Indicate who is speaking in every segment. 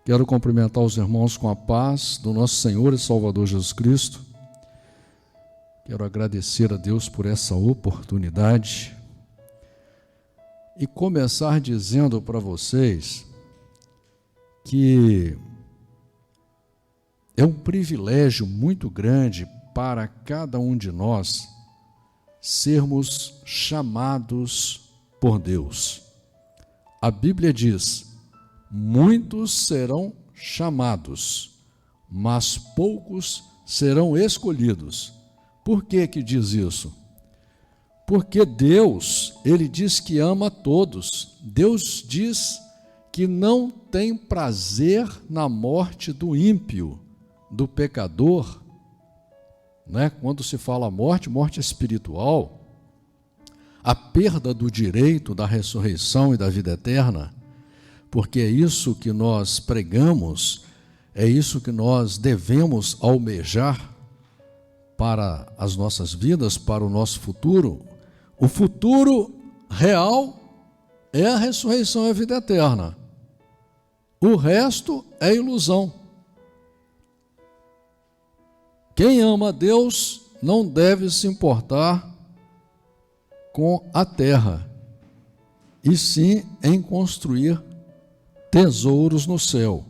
Speaker 1: Quero cumprimentar os irmãos com a paz do nosso Senhor e Salvador Jesus Cristo. Quero agradecer a Deus por essa oportunidade e começar dizendo para vocês que é um privilégio muito grande para cada um de nós sermos chamados por Deus. A Bíblia diz: muitos serão chamados, mas poucos serão escolhidos. Por que que diz isso? Porque Deus, Ele diz que ama a todos. Deus diz que não tem prazer na morte do ímpio, do pecador, né? Quando se fala morte, morte espiritual, a perda do direito da ressurreição e da vida eterna, porque é isso que nós pregamos, é isso que nós devemos almejar para as nossas vidas, para o nosso futuro. O futuro real é a ressurreição e a vida eterna. O resto é ilusão. Quem ama a Deus não deve se importar com a terra, e sim em construir tesouros no céu.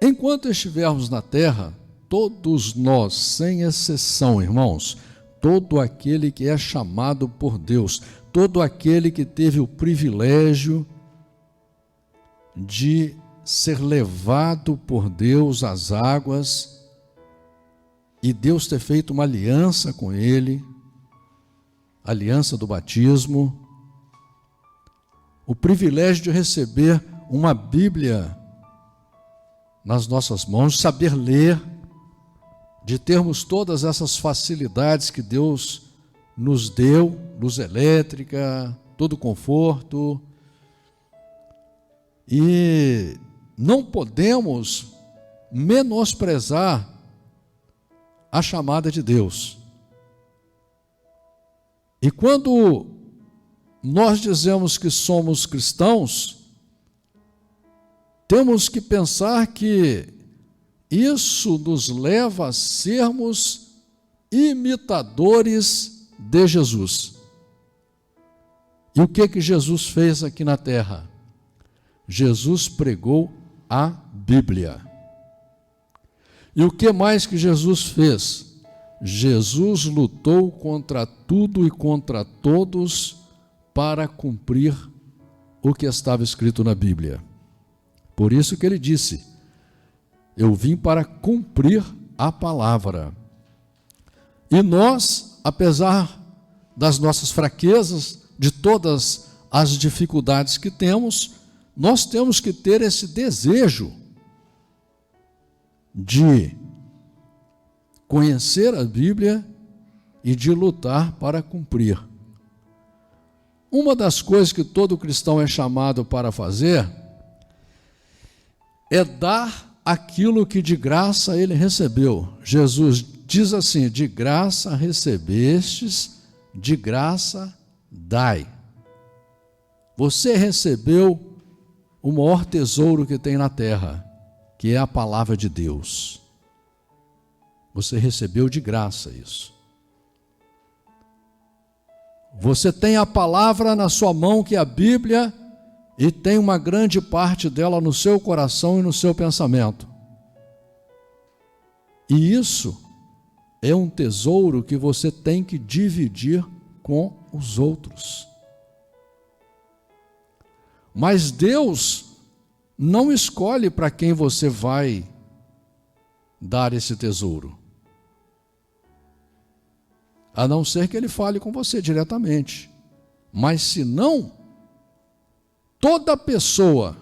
Speaker 1: Enquanto estivermos na terra, todos nós, sem exceção, irmãos, todo aquele que é chamado por Deus, todo aquele que teve o privilégio de ser levado por Deus às águas e Deus ter feito uma aliança com ele, aliança do batismo, o privilégio de receber uma Bíblia nas nossas mãos, saber ler, de termos todas essas facilidades que Deus nos deu, luz elétrica, todo conforto, e não podemos menosprezar a chamada de Deus. E quando nós dizemos que somos cristãos, temos que pensar que isso nos leva a sermos imitadores de Jesus. E o que Jesus fez aqui na terra? Jesus pregou a Bíblia. E o que mais que Jesus fez? Jesus lutou contra tudo e contra todos para cumprir o que estava escrito na Bíblia. Por isso que ele disse: eu vim para cumprir a palavra. E nós, apesar das nossas fraquezas, de todas as dificuldades que temos, nós temos que ter esse desejo de conhecer a Bíblia e de lutar para cumprir. Uma das coisas que todo cristão é chamado para fazer é dar aquilo que de graça ele recebeu. Jesus diz assim: de graça recebestes, de graça dai. Você recebeu o maior tesouro que tem na terra, que é a palavra de Deus. Você recebeu de graça isso. Você tem a palavra na sua mão, que é a Bíblia, e tem uma grande parte dela no seu coração e no seu pensamento. E isso é um tesouro que você tem que dividir com os outros. Mas Deus não escolhe para quem você vai dar esse tesouro, a não ser que Ele fale com você diretamente. Mas se não, toda pessoa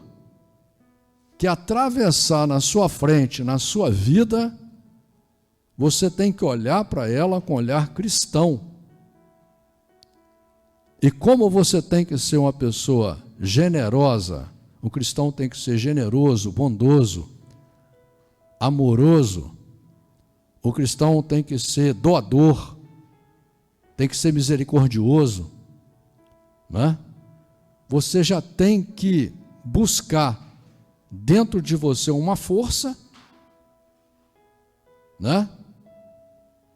Speaker 1: que atravessar na sua frente, na sua vida, você tem que olhar para ela com olhar cristão. E como você tem que ser uma pessoa generosa, o cristão tem que ser generoso, bondoso, amoroso, o cristão tem que ser doador, tem que ser misericordioso, né? Você já tem que buscar dentro de você uma força, né?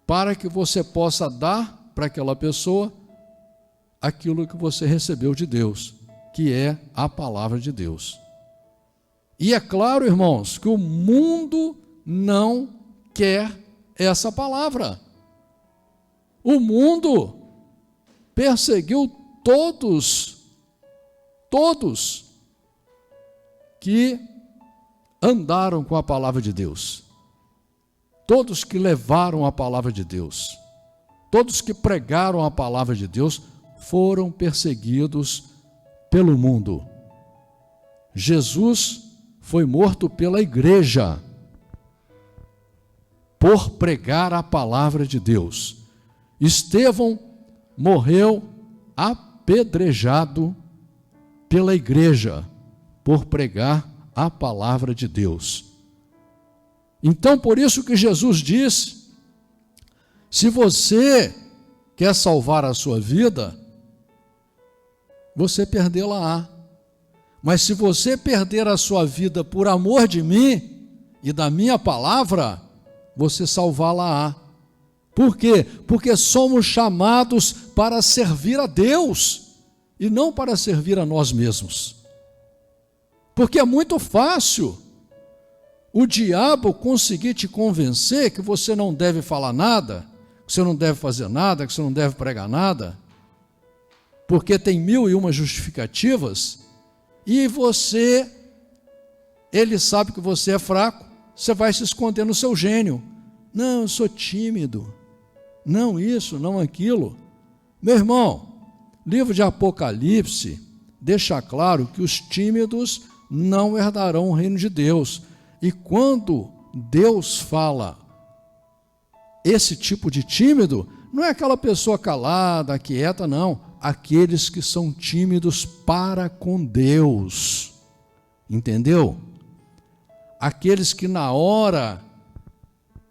Speaker 1: Para que você possa dar para aquela pessoa aquilo que você recebeu de Deus, que é a palavra de Deus. E é claro, irmãos, que o mundo não quer essa palavra. O mundo perseguiu todos que andaram com a palavra de Deus, todos que levaram a palavra de Deus, todos que pregaram a palavra de Deus foram perseguidos pelo mundo. Jesus foi morto pela igreja por pregar a palavra de Deus. Estevão morreu apedrejado pela igreja por pregar a palavra de Deus. Então, por isso que Jesus diz: se você quer salvar a sua vida, você perdê-la-á. Mas se você perder a sua vida por amor de mim e da minha palavra, você salvá-la-á. Por quê? Porque somos chamados para servir a Deus e não para servir a nós mesmos. Porque é muito fácil o diabo conseguir te convencer que você não deve falar nada, que você não deve fazer nada, que você não deve pregar nada, porque tem 1001 justificativas, e ele sabe que você é fraco, você vai se esconder no seu gênio. Não, eu sou tímido. Não isso, não aquilo. Meu irmão, livro de Apocalipse deixa claro que os tímidos não herdarão o reino de Deus. E quando Deus fala esse tipo de tímido, não é aquela pessoa calada, quieta, não. Aqueles que são tímidos para com Deus. Entendeu? Aqueles que na hora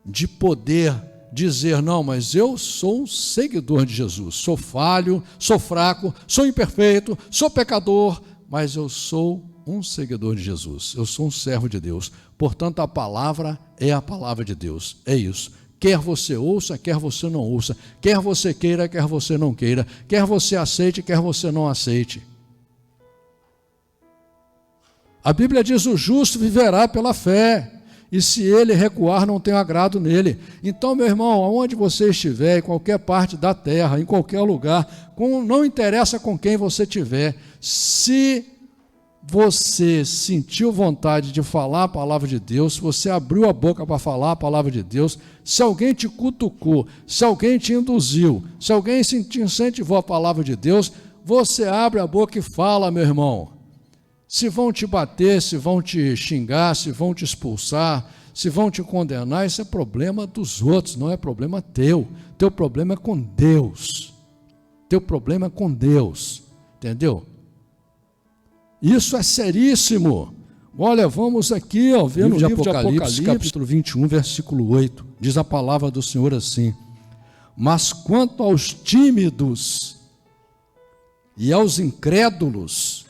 Speaker 1: de poder dizer, não, mas eu sou um seguidor de Jesus, sou falho, sou fraco, sou imperfeito, sou pecador, mas eu sou um seguidor de Jesus, eu sou um servo de Deus, portanto a palavra é a palavra de Deus, é isso. Quer você ouça, quer você não ouça, quer você queira, quer você não queira, quer você aceite, quer você não aceite. A Bíblia diz: o justo viverá pela fé, e se ele recuar, não tem agrado nele. Então, meu irmão, aonde você estiver, em qualquer parte da terra, em qualquer lugar, não interessa com quem você estiver, se você sentiu vontade de falar a palavra de Deus, se você abriu a boca para falar a palavra de Deus, se alguém te cutucou, se alguém te induziu, se alguém te incentivou a palavra de Deus, você abre a boca e fala, meu irmão. Se vão te bater, se vão te xingar, se vão te expulsar, se vão te condenar, isso é problema dos outros, não é problema teu. Teu problema é com Deus. Teu problema é com Deus. Entendeu? Isso é seríssimo. Olha, vamos aqui, ver no livro de Apocalipse, capítulo 21, versículo 8. Diz a palavra do Senhor assim: mas quanto aos tímidos e aos incrédulos,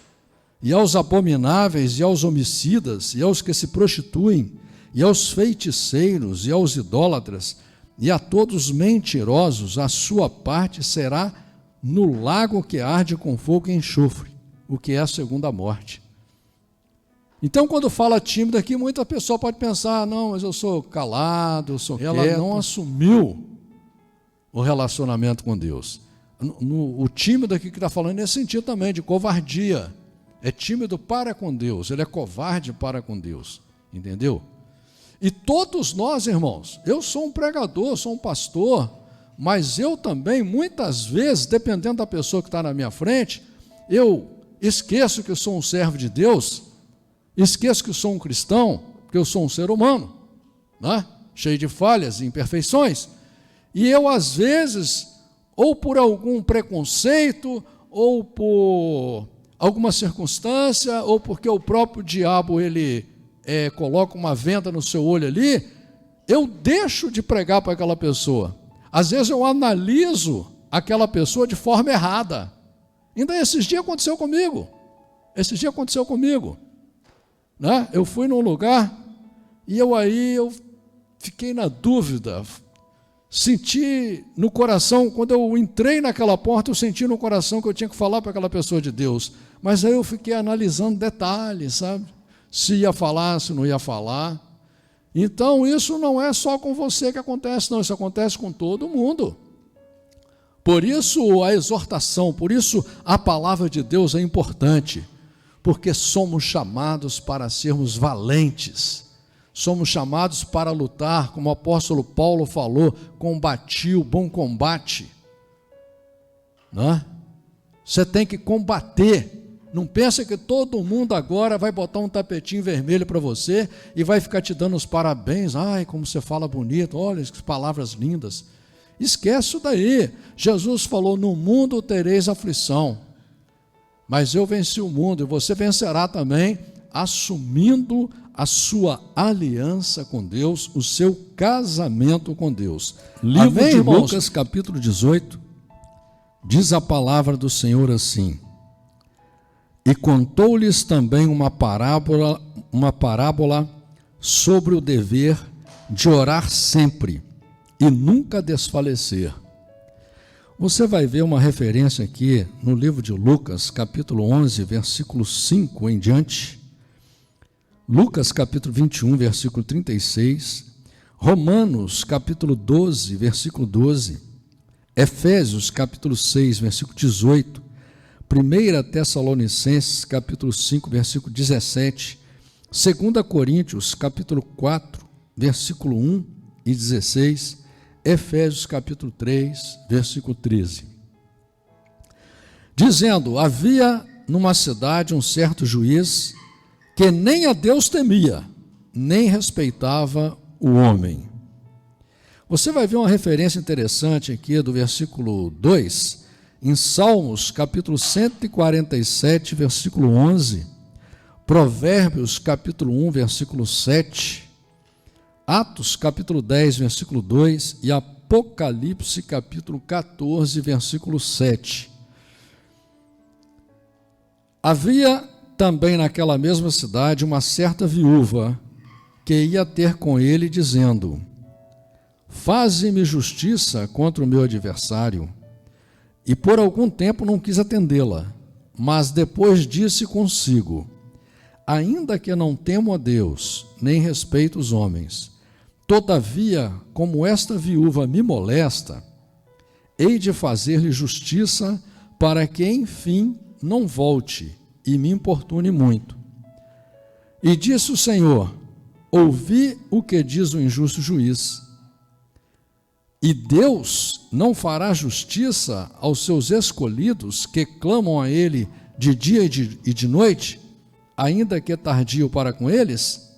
Speaker 1: e aos abomináveis, e aos homicidas, e aos que se prostituem, e aos feiticeiros, e aos idólatras, e a todos os mentirosos, a sua parte será no lago que arde com fogo e enxofre, o que é a segunda morte. Então, quando fala tímido aqui, muita pessoa pode pensar, não, mas eu sou calado, eu sou quieto. Ela não assumiu o relacionamento com Deus. O tímido aqui que está falando nesse sentido também, de covardia. É tímido para com Deus, ele é covarde para com Deus, entendeu? E todos nós, irmãos, eu sou um pregador, sou um pastor, mas eu também, muitas vezes, dependendo da pessoa que está na minha frente, eu esqueço que eu sou um servo de Deus, esqueço que eu sou um cristão, porque eu sou um ser humano, né? Cheio de falhas e imperfeições, e eu às vezes, ou por algum preconceito, ou por alguma circunstância, ou porque o próprio diabo ele coloca uma venda no seu olho ali, eu deixo de pregar para aquela pessoa. Às vezes eu analiso aquela pessoa de forma errada. Ainda esses dias aconteceu comigo. né? Eu fui num lugar e eu fiquei na dúvida, senti no coração, quando eu entrei naquela porta, eu senti no coração que eu tinha que falar para aquela pessoa de Deus, mas aí eu fiquei analisando detalhes, sabe? Se ia falar, se não ia falar. Então isso não é só com você que acontece, não, isso acontece com todo mundo. Por isso a exortação, por isso a palavra de Deus é importante, porque somos chamados para sermos valentes, somos chamados para lutar, como o apóstolo Paulo falou, combati o bom combate, né? Você tem que combater. Não pensa que todo mundo agora vai botar um tapetinho vermelho para você e vai ficar te dando os parabéns. Ai, como você fala bonito, olha que palavras lindas. Esquece isso daí. Jesus falou, no mundo tereis aflição, mas eu venci o mundo e você vencerá também, assumindo a sua aliança com Deus, o seu casamento com Deus. Livro de Lucas, capítulo 18, diz a palavra do Senhor assim: e contou-lhes também uma parábola sobre o dever de orar sempre e nunca desfalecer. Você vai ver uma referência aqui no livro de Lucas, capítulo 11, versículo 5 em diante, Lucas, capítulo 21, versículo 36, Romanos, capítulo 12, versículo 12, Efésios, capítulo 6, versículo 18, 1 Tessalonicenses, capítulo 5, versículo 17, 2 Coríntios, capítulo 4, versículo 1 e 16, Efésios, capítulo 3, versículo 13. Dizendo, havia numa cidade um certo juiz que nem a Deus temia, nem respeitava o homem. Você vai ver uma referência interessante aqui do versículo 2, em Salmos, capítulo 147, versículo 11, Provérbios, capítulo 1, versículo 7, Atos, capítulo 10, versículo 2 e Apocalipse, capítulo 14, versículo 7. Havia também naquela mesma cidade uma certa viúva que ia ter com ele, dizendo, faze-me justiça contra o meu adversário. E por algum tempo não quis atendê-la, mas depois disse consigo, ainda que não temo a Deus, nem respeito os homens, todavia, como esta viúva me molesta, hei de fazer-lhe justiça, para que, enfim, não volte e me importune muito. E disse o Senhor, ouvi o que diz o injusto juiz. E Deus não fará justiça aos seus escolhidos que clamam a Ele de dia e de noite, ainda que tardio para com eles?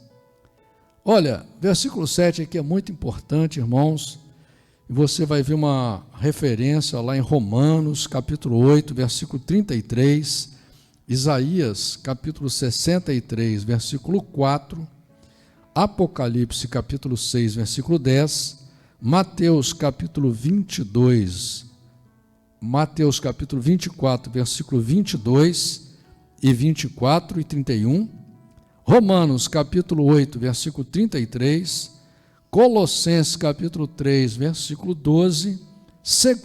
Speaker 1: Olha, versículo 7 aqui é muito importante, irmãos. Você vai ver uma referência lá em Romanos, capítulo 8, versículo 33, Isaías, capítulo 63, versículo 4, Apocalipse, capítulo 6, versículo 10, Mateus capítulo 22, Mateus capítulo 24, versículo 22 e 24 e 31, Romanos capítulo 8, versículo 33, Colossenses capítulo 3, versículo 12, 2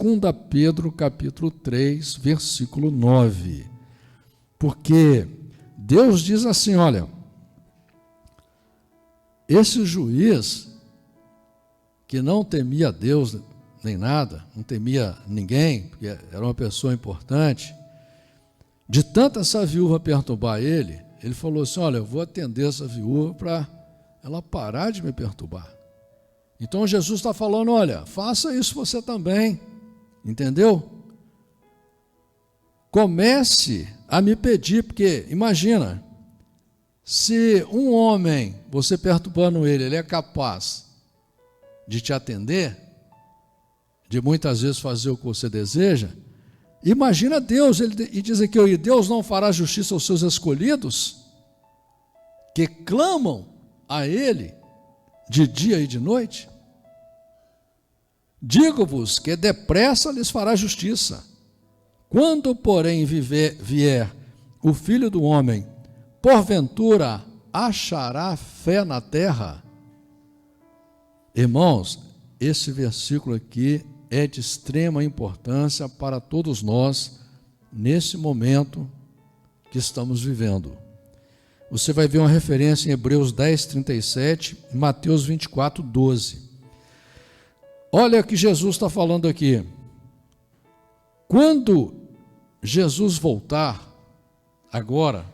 Speaker 1: Pedro capítulo 3, versículo 9. Porque Deus diz assim, olha, esse juiz que não temia Deus nem nada, não temia ninguém, porque era uma pessoa importante, de tanto essa viúva perturbar ele falou assim, olha, eu vou atender essa viúva para ela parar de me perturbar. Então Jesus está falando, olha, faça isso você também, entendeu? Comece a me pedir, porque imagina, se um homem, você perturbando ele é capaz de te atender, de muitas vezes fazer o que você deseja, imagina Deus, e diz aqui, e Deus não fará justiça aos seus escolhidos, que clamam a Ele de dia e de noite? Digo-vos que depressa lhes fará justiça. Quando, porém, vier o Filho do Homem, porventura achará fé na terra? Irmãos, esse versículo aqui é de extrema importância para todos nós, nesse momento que estamos vivendo. Você vai ver uma referência em Hebreus 10, 37, e Mateus 24, 12. Olha o que Jesus está falando aqui. Quando Jesus voltar, agora,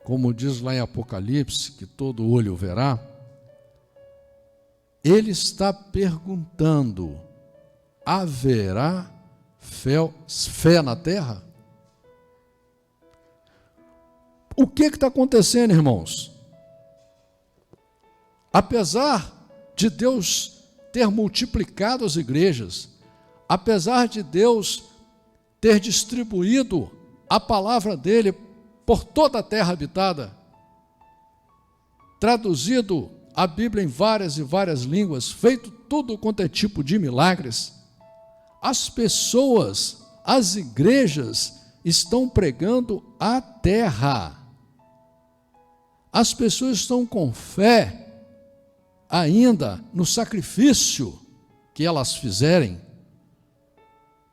Speaker 1: como diz lá em Apocalipse, que todo olho verá, ele está perguntando: haverá fé na terra? O que está acontecendo, irmãos? Apesar de Deus ter multiplicado as igrejas, apesar de Deus ter distribuído a palavra dele por toda a terra habitada, traduzido a Bíblia em várias e várias línguas, feito tudo quanto é tipo de milagres, as pessoas, as igrejas estão pregando a terra. As pessoas estão com fé ainda no sacrifício que elas fizerem.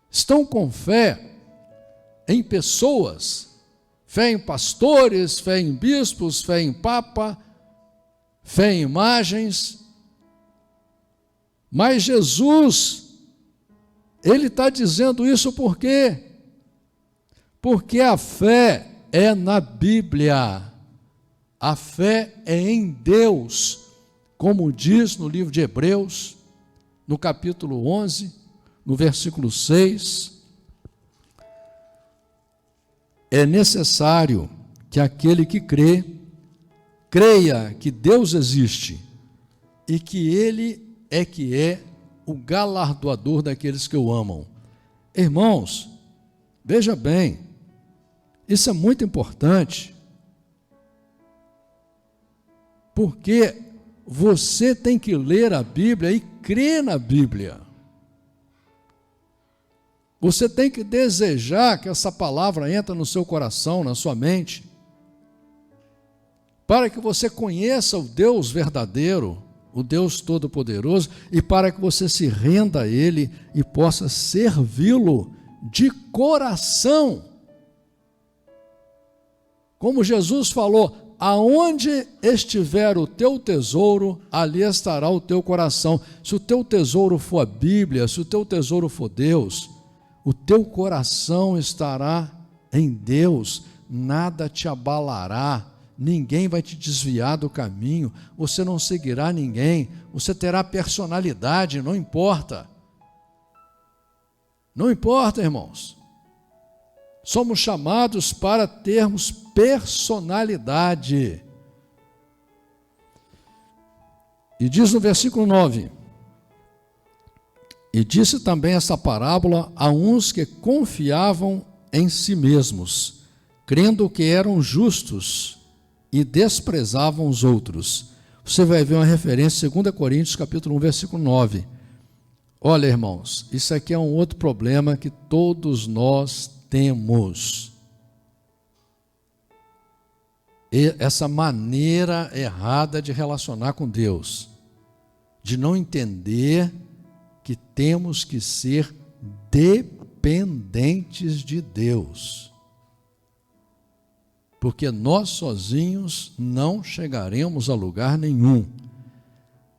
Speaker 1: Estão com fé em pessoas, fé em pastores, fé em bispos, fé em papa, fé em imagens. Mas Jesus, ele está dizendo isso por quê? Porque a fé é na Bíblia. A fé é em Deus, como diz no livro de Hebreus, no capítulo 11, no versículo 6. É necessário que aquele que crê, creia que Deus existe e que Ele é o galardoador daqueles que o amam. Irmãos, veja bem, isso é muito importante, porque você tem que ler a Bíblia e crer na Bíblia. Você tem que desejar que essa palavra entre no seu coração, na sua mente, para que você conheça o Deus verdadeiro, o Deus Todo-Poderoso, e para que você se renda a Ele e possa servi-lo de coração. Como Jesus falou: aonde estiver o teu tesouro, ali estará o teu coração. Se o teu tesouro for a Bíblia, se o teu tesouro for Deus, o teu coração estará em Deus, nada te abalará, ninguém vai te desviar do caminho, você não seguirá ninguém, você terá personalidade, não importa. Não importa, irmãos. Somos chamados para termos personalidade. E diz no versículo 9: e disse também essa parábola a uns que confiavam em si mesmos, crendo que eram justos e desprezavam os outros. Você vai ver uma referência em 2 Coríntios capítulo 1, versículo 9. Olha, irmãos, isso aqui é um outro problema que todos nós temos. Essa maneira errada de relacionar com Deus, de não entender que temos que ser dependentes de Deus, porque nós sozinhos não chegaremos a lugar nenhum.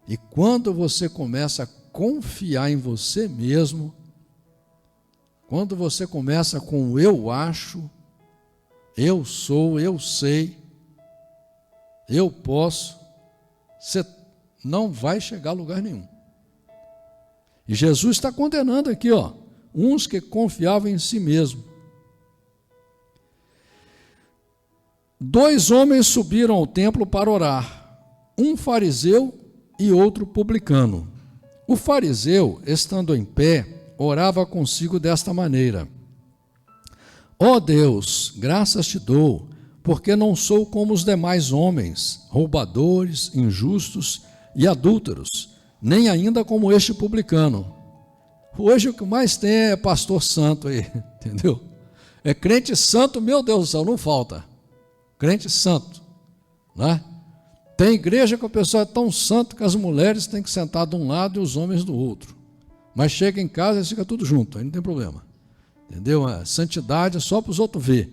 Speaker 1: E quando você começa a confiar em você mesmo, quando você começa com o eu acho, eu sou, eu sei, eu posso, você não vai chegar a lugar nenhum. E Jesus está condenando aqui, uns que confiavam em si mesmo. 2 homens subiram ao templo para orar, um fariseu e outro publicano. O fariseu, estando em pé, orava consigo desta maneira: ó Deus, graças te dou, porque não sou como os demais homens, roubadores, injustos e adúlteros, nem ainda como este publicano. Hoje o que mais tem é pastor santo aí, entendeu? É crente santo, meu Deus do céu, não falta. Crente santo, né? Tem igreja que a pessoa é tão santo que as mulheres têm que sentar de um lado e os homens do outro. Mas chega em casa e fica tudo junto, aí não tem problema. Entendeu? A santidade é só para os outros ver.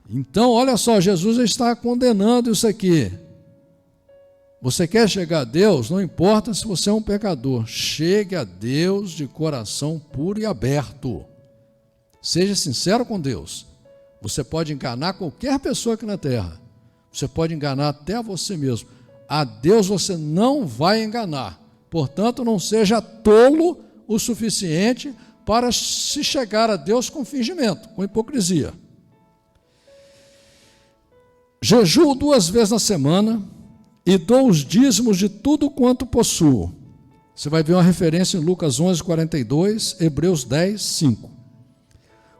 Speaker 1: Então, olha só, Jesus está condenando isso aqui. Você quer chegar a Deus? Não importa se você é um pecador. Chegue a Deus de coração puro e aberto. Seja sincero com Deus. Você pode enganar qualquer pessoa aqui na terra. Você pode enganar até você mesmo. A Deus você não vai enganar. Portanto, não seja tolo o suficiente para se chegar a Deus com fingimento, com hipocrisia. Jejuo 2 vezes na semana e dou os dízimos de tudo quanto possuo. Você vai ver uma referência em Lucas 11:42, Hebreus 10:5.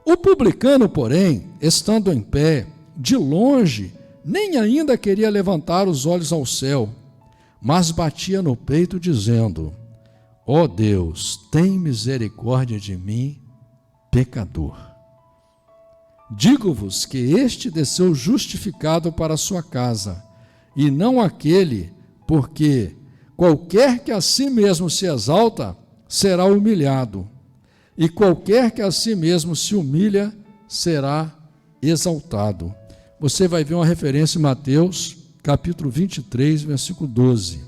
Speaker 1: O publicano, porém, estando em pé, de longe, nem ainda queria levantar os olhos ao céu, mas batia no peito, dizendo: ó Deus, tem misericórdia de mim, pecador. Digo-vos que este desceu justificado para a sua casa, e não aquele, porque qualquer que a si mesmo se exalta, será humilhado, e qualquer que a si mesmo se humilha, será exaltado. Você vai ver uma referência em Mateus, capítulo 23, versículo 12.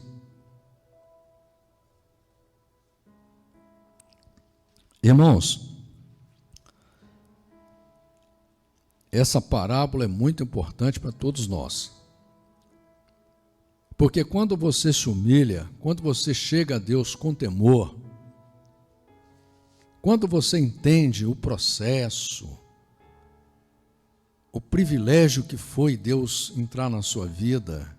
Speaker 1: Irmãos, essa parábola é muito importante para todos nós. Porque quando você se humilha, quando você chega a Deus com temor, quando você entende o processo, o privilégio que foi Deus entrar na sua vida,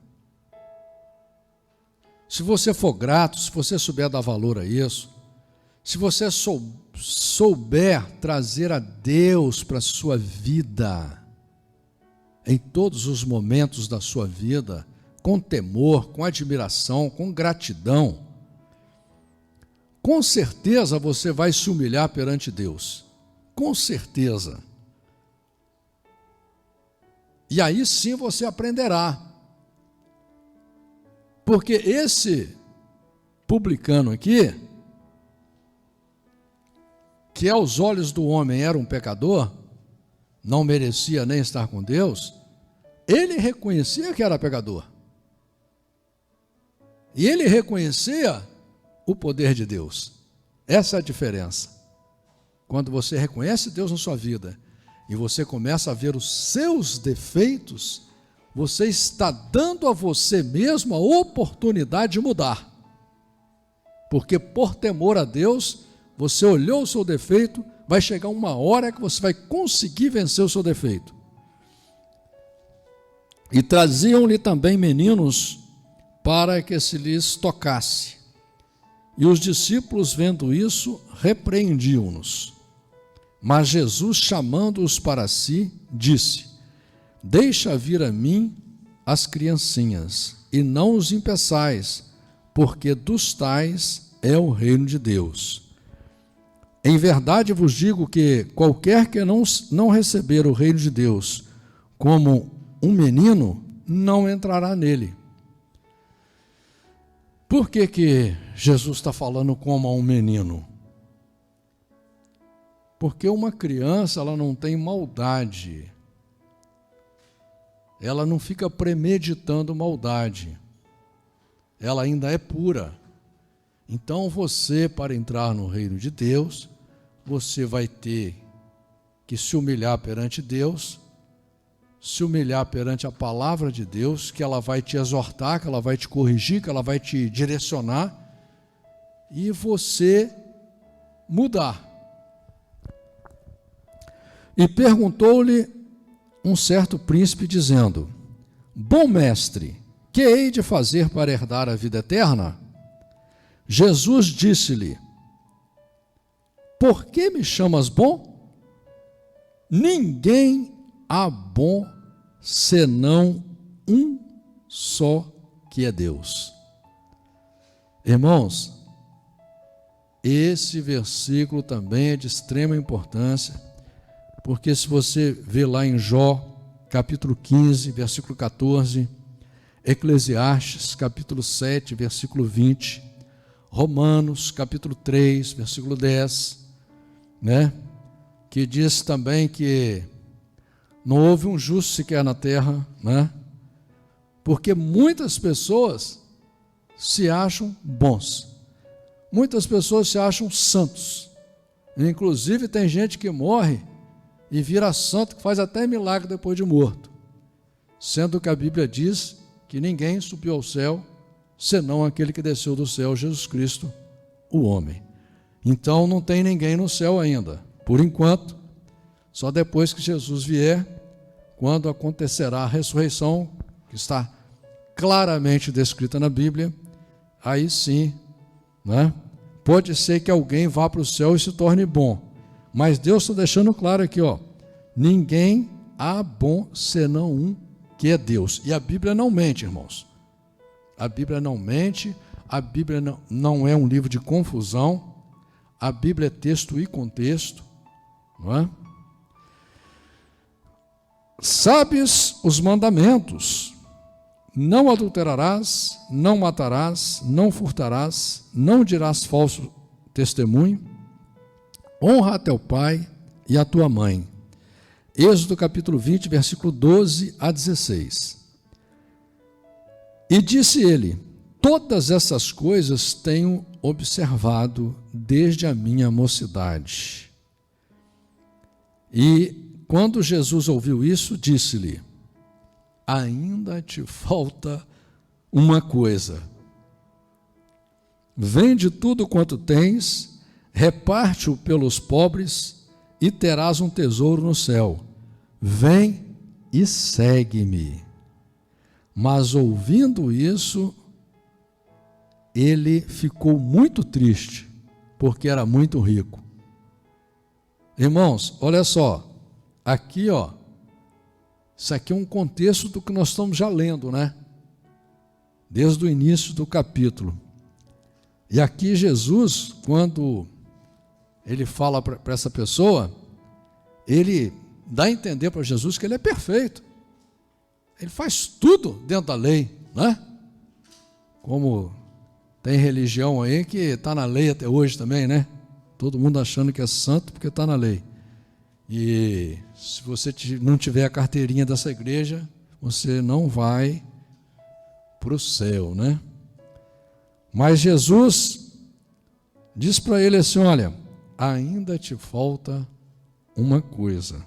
Speaker 1: se você for grato, se você souber dar valor a isso, se você souber trazer a Deus para a sua vida, em todos os momentos da sua vida, com temor, com admiração, com gratidão, com certeza você vai se humilhar perante Deus, com certeza. E aí sim você aprenderá, porque esse publicano aqui, que aos olhos do homem era um pecador, não merecia nem estar com Deus, ele reconhecia que era pecador. E ele reconhecia o poder de Deus. Essa é a diferença. Quando você reconhece Deus na sua vida e você começa a ver os seus defeitos, você está dando a você mesmo a oportunidade de mudar. Porque por temor a Deus, você olhou o seu defeito, vai chegar uma hora que você vai conseguir vencer o seu defeito. E traziam-lhe também meninos para que se lhes tocasse. E os discípulos, vendo isso, repreendiam-nos. Mas Jesus, chamando-os para si, disse: deixa vir a mim as criancinhas, e não os impeçais, porque dos tais é o reino de Deus. Em verdade vos digo que qualquer que não receber o reino de Deus como um menino, não entrará nele. Por que Jesus está falando como a um menino? Porque uma criança, ela não tem maldade. Ela não fica premeditando maldade. Ela ainda é pura. Então você, para entrar no reino de Deus, você vai ter que se humilhar perante Deus, se humilhar perante a palavra de Deus, que ela vai te exortar, que ela vai te corrigir, que ela vai te direcionar, e você mudar. E perguntou-lhe um certo príncipe, dizendo: bom mestre, que hei de fazer para herdar a vida eterna? Jesus disse-lhe: por que me chamas bom? Ninguém há bom senão um só, que é Deus. Irmãos, esse versículo também é de extrema importância, porque se você vê lá em Jó, capítulo 15, versículo 14, Eclesiastes, capítulo 7, versículo 20, Romanos, capítulo 3, versículo 10, né? Que diz também que não houve um justo sequer na terra, né? Porque muitas pessoas se acham bons, muitas pessoas se acham santos, inclusive tem gente que morre e vira santo, que faz até milagre depois de morto, sendo que a Bíblia diz que ninguém subiu ao céu, senão aquele que desceu do céu, Jesus Cristo, o homem. Então não tem ninguém no céu ainda, por enquanto, só depois que Jesus vier, quando acontecerá a ressurreição, que está claramente descrita na Bíblia, aí sim, né? Pode ser que alguém vá para o céu e se torne bom, mas Deus está deixando claro aqui, ó, ninguém há bom senão um, que é Deus. E a Bíblia não mente, irmãos. A Bíblia não mente, a Bíblia não é um livro de confusão, a Bíblia é texto e contexto, não é? Sabes os mandamentos: não adulterarás, não matarás, não furtarás, não dirás falso testemunho, honra a teu pai e a tua mãe. Êxodo capítulo 20, versículo 12 a 16. E disse ele: todas essas coisas tenho observado desde a minha mocidade. E quando Jesus ouviu isso, disse-lhe: ainda te falta uma coisa. Vende tudo quanto tens, reparte-o pelos pobres e terás um tesouro no céu. Vem e segue-me. Mas ouvindo isso, ele ficou muito triste, porque era muito rico. Irmãos, olha só, aqui, ó, isso aqui é um contexto do que nós estamos já lendo, né? Desde o início do capítulo. E aqui Jesus, quando ele fala para essa pessoa, ele dá a entender para Jesus que ele é perfeito. Ele faz tudo dentro da lei, né? Como tem religião aí que está na lei até hoje também, né? Todo mundo achando que é santo porque está na lei. E se você não tiver a carteirinha dessa igreja, você não vai para o céu, né? Mas Jesus diz para ele assim: olha, ainda te falta uma coisa.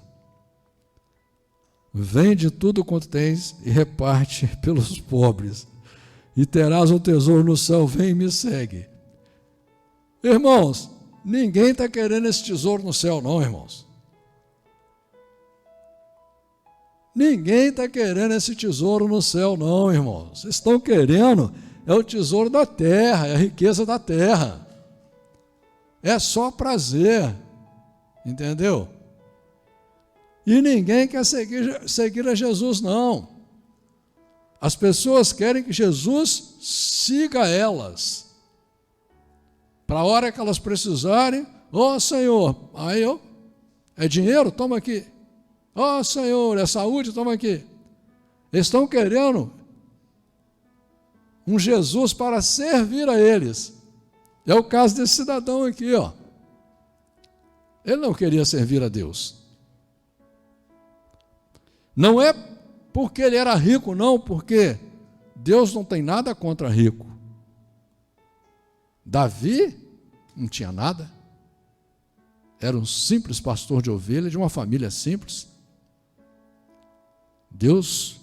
Speaker 1: Vende tudo quanto tens e reparte pelos pobres, e terás um tesouro no céu. Vem e me segue. Irmãos, ninguém está querendo esse tesouro no céu, não, irmãos. Ninguém está querendo esse tesouro no céu, não, irmãos. Vocês estão querendo é o tesouro da terra, é a riqueza da terra. É só prazer, entendeu? E ninguém quer seguir a Jesus, não. As pessoas querem que Jesus siga elas. Para a hora que elas precisarem, ó Senhor, aí é dinheiro? Toma aqui. Ó Senhor, é saúde? Toma aqui. Eles estão querendo um Jesus para servir a eles. É o caso desse cidadão aqui, ó. Ele não queria servir a Deus. Não é porque ele era rico, não, porque Deus não tem nada contra rico. Davi não tinha nada. Era um simples pastor de ovelha de uma família simples. Deus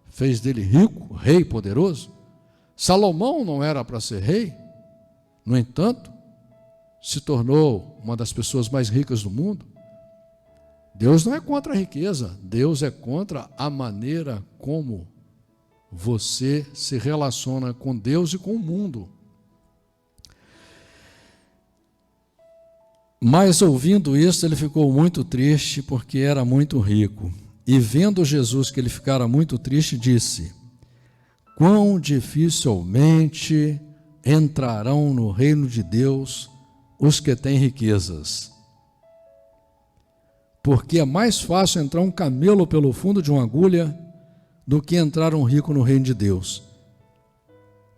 Speaker 1: fez dele rico, rei poderoso. Salomão não era para ser rei, no entanto, se tornou uma das pessoas mais ricas do mundo. Deus não é contra a riqueza, Deus é contra a maneira como você se relaciona com Deus e com o mundo. Mas ouvindo isso, ele ficou muito triste, porque era muito rico. E vendo Jesus que ele ficara muito triste, disse: quão dificilmente entrarão no reino de Deus os que têm riquezas. porque é mais fácil entrar um camelo pelo fundo de uma agulha do que entrar um rico no reino de Deus.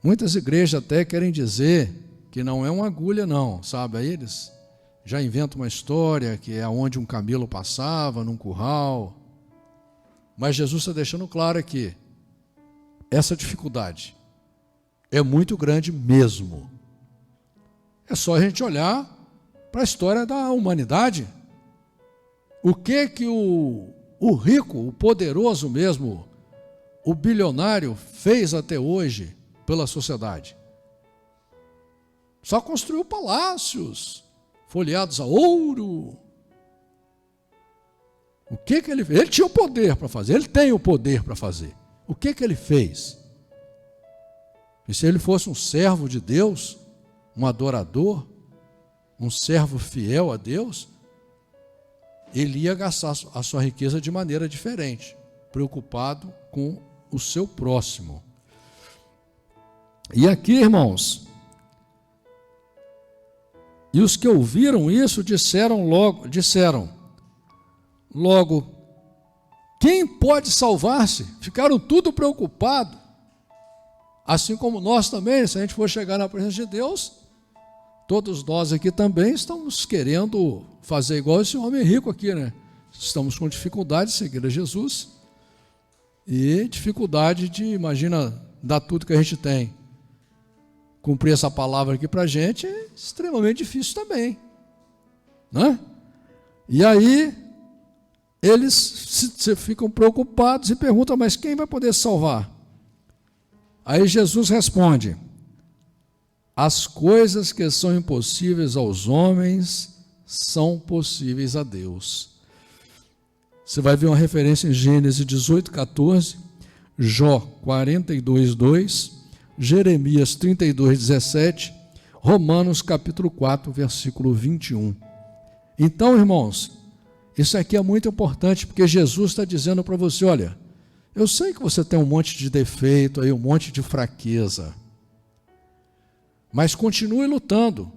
Speaker 1: Muitas igrejas até querem dizer que não é uma agulha não, sabe? Aí eles já inventam uma história que é onde um camelo passava, num curral. Mas Jesus está deixando claro aqui, essa dificuldade é muito grande mesmo. É só a gente olhar para a história da humanidade. O que o rico, o poderoso mesmo, o bilionário fez até hoje pela sociedade? Só construiu palácios folheados a ouro. O que ele fez? Ele tinha o poder para fazer, ele tem o poder para fazer. O que ele fez? E se ele fosse um servo de Deus, um adorador, um servo fiel a Deus, ele ia gastar a sua riqueza de maneira diferente, preocupado com o seu próximo. E aqui, irmãos, e os que ouviram isso disseram logo, quem pode salvar-se? Ficaram tudo preocupados. Assim como nós também, se a gente for chegar na presença de Deus, todos nós aqui também estamos querendo fazer igual esse homem rico aqui, né? Estamos com dificuldade de seguir a Jesus e dificuldade de, imagina, dar tudo que a gente tem. Cumprir essa palavra aqui para a gente é extremamente difícil também, né? E aí eles se ficam preocupados e perguntam, mas quem vai poder salvar? Aí Jesus responde, as coisas que são impossíveis aos homens são possíveis a Deus. Você vai ver uma referência em Gênesis 18:14, Jó 42:2, Jeremias 32:17, Romanos capítulo 4, versículo 21. Então, irmãos, isso aqui é muito importante, porque Jesus está dizendo para você, olha, eu sei que você tem um monte de defeito, aí, um monte de fraqueza, mas continue lutando,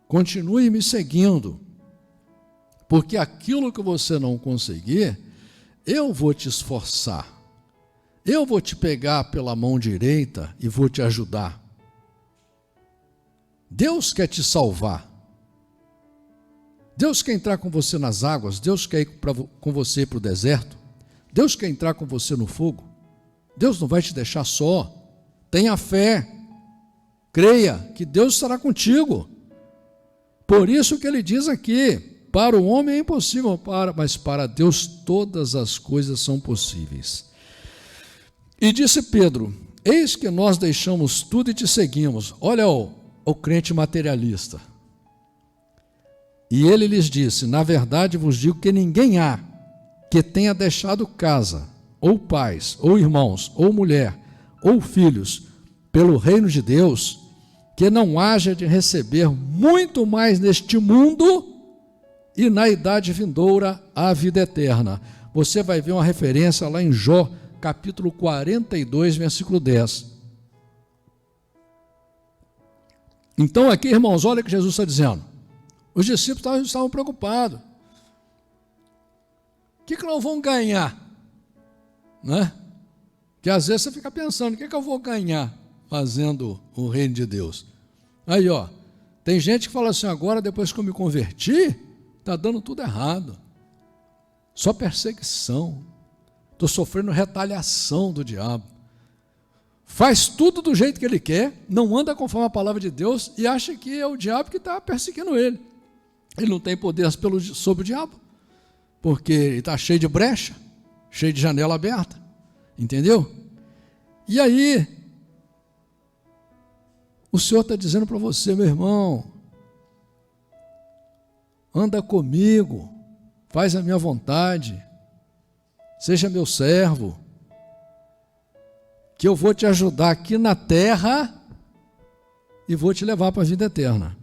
Speaker 1: continue me seguindo, porque aquilo que você não conseguir, eu vou te esforçar, eu vou te pegar pela mão direita e vou te ajudar. Deus quer te salvar, Deus quer entrar com você nas águas, Deus quer ir com você para o deserto, Deus quer entrar com você no fogo, Deus não vai te deixar só, tenha fé, creia que Deus estará contigo. Por isso que ele diz aqui, para o homem é impossível, mas para Deus todas as coisas são possíveis. E disse Pedro, eis que nós deixamos tudo e te seguimos. Olha o crente materialista. E ele lhes disse, na verdade vos digo que ninguém há que tenha deixado casa, ou pais, ou irmãos, ou mulher, ou filhos, pelo reino de Deus, que não haja de receber muito mais neste mundo e na idade vindoura a vida eterna. Você vai ver uma referência lá em Jó, capítulo 42, versículo 10. Então aqui, irmãos, olha o que Jesus está dizendo. Os discípulos estavam preocupados. O que nós vamos ganhar? Né? Que às vezes você fica pensando, o que eu vou ganhar fazendo o reino de Deus? Aí, ó, tem gente que fala assim, agora depois que eu me converti, está dando tudo errado. Só perseguição. Estou sofrendo retaliação do diabo. Faz tudo do jeito que ele quer, não anda conforme a palavra de Deus e acha que é o diabo que está perseguindo ele. Ele não tem poder sobre o diabo, porque ele está cheio de brecha, cheio de janela aberta, entendeu? E aí, o Senhor está dizendo para você, meu irmão, anda comigo, faz a minha vontade, seja meu servo, que eu vou te ajudar aqui na terra e vou te levar para a vida eterna.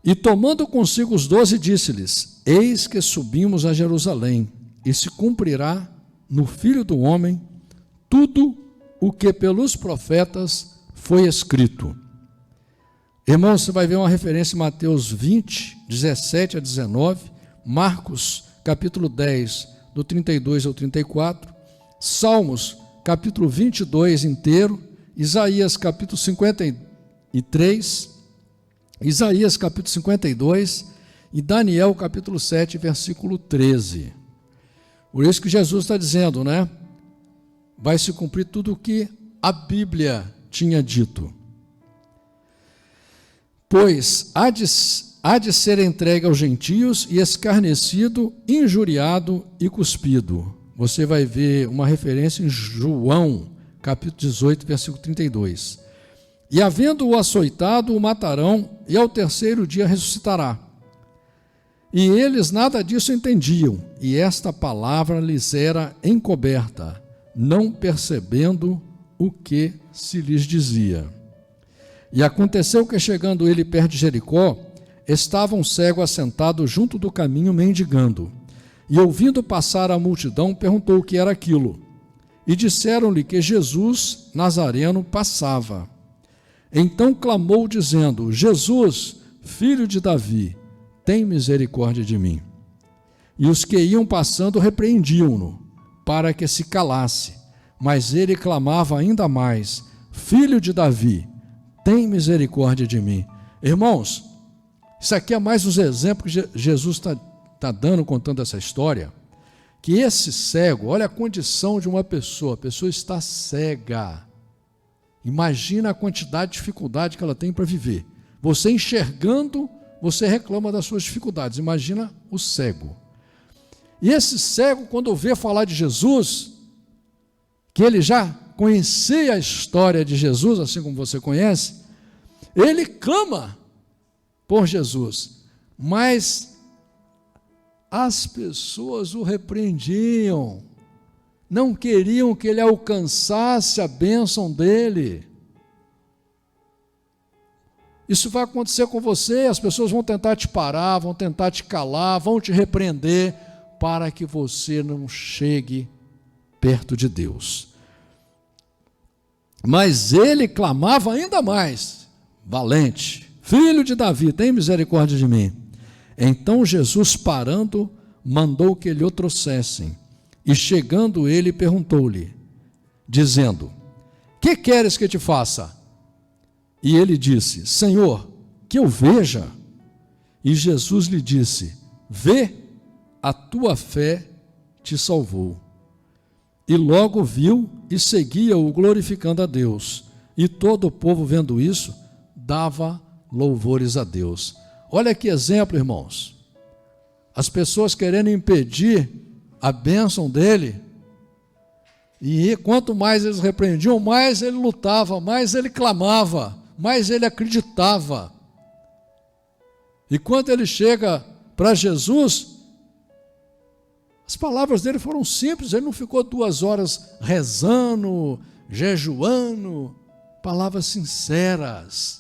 Speaker 1: E tomando consigo os 12, disse-lhes, eis que subimos a Jerusalém, e se cumprirá no Filho do Homem tudo o que pelos profetas foi escrito. Irmãos, você vai ver uma referência em Mateus 20, 17 a 19, Marcos, capítulo 10, do 32 ao 34, Salmos, capítulo 22 inteiro, Isaías, capítulo 53, Isaías, capítulo 52 e Daniel, capítulo 7, versículo 13. Por isso que Jesus está dizendo, né? Vai se cumprir tudo o que a Bíblia tinha dito. Pois há de ser entregue aos gentios e escarnecido, injuriado e cuspido. Você vai ver uma referência em João, capítulo 18, versículo 32. E havendo-o açoitado, o matarão, e ao terceiro dia ressuscitará. E eles nada disso entendiam, e esta palavra lhes era encoberta, não percebendo o que se lhes dizia. E aconteceu que, chegando ele perto de Jericó, estava um cego assentado junto do caminho mendigando. E ouvindo passar a multidão, perguntou o que era aquilo. E disseram-lhe que Jesus Nazareno passava. Então clamou, dizendo: Jesus, filho de Davi, tem misericórdia de mim. E os que iam passando repreendiam-no, para que se calasse. Mas ele clamava ainda mais: Filho de Davi, tem misericórdia de mim. Irmãos, isso aqui é mais os exemplos que Jesus está dando, contando essa história, que esse cego, olha a condição de uma pessoa, a pessoa está cega. Imagina a quantidade de dificuldade que ela tem para viver. Você enxergando, você reclama das suas dificuldades. Imagina o cego. E esse cego, quando vê falar de Jesus, que ele já conhecia a história de Jesus, assim como você conhece, ele clama por Jesus, mas as pessoas o repreendiam, não queriam que ele alcançasse a bênção dele. Isso vai acontecer com você, as pessoas vão tentar te parar, vão tentar te calar, vão te repreender, para que você não chegue perto de Deus. Mas ele clamava ainda mais, valente: Filho de Davi, tem misericórdia de mim. Então Jesus, parando, mandou que lhe o trouxessem. E chegando ele, perguntou-lhe, dizendo: Que queres que te faça? E ele disse: Senhor, que eu veja. E Jesus lhe disse: Vê, a tua fé te salvou. E logo viu e seguia-o, glorificando a Deus. E todo o povo, vendo isso, dava louvores a Deus. Olha que exemplo, irmãos. As pessoas querendo impedir a bênção dele, e quanto mais eles repreendiam, mais ele lutava, mais ele clamava, mais ele acreditava. E quando ele chega para Jesus, as palavras dele foram simples, ele não ficou 2 horas rezando, jejuando, palavras sinceras.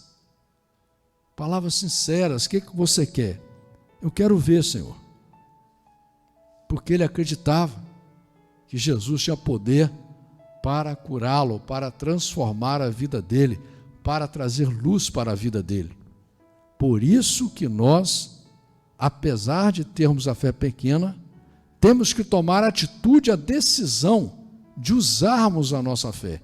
Speaker 1: Palavras sinceras: O que você quer? Eu quero ver, Senhor. Porque ele acreditava que Jesus tinha poder para curá-lo, para transformar a vida dele, para trazer luz para a vida dele. Por isso que nós, apesar de termos a fé pequena, temos que tomar a atitude, a decisão de usarmos a nossa fé.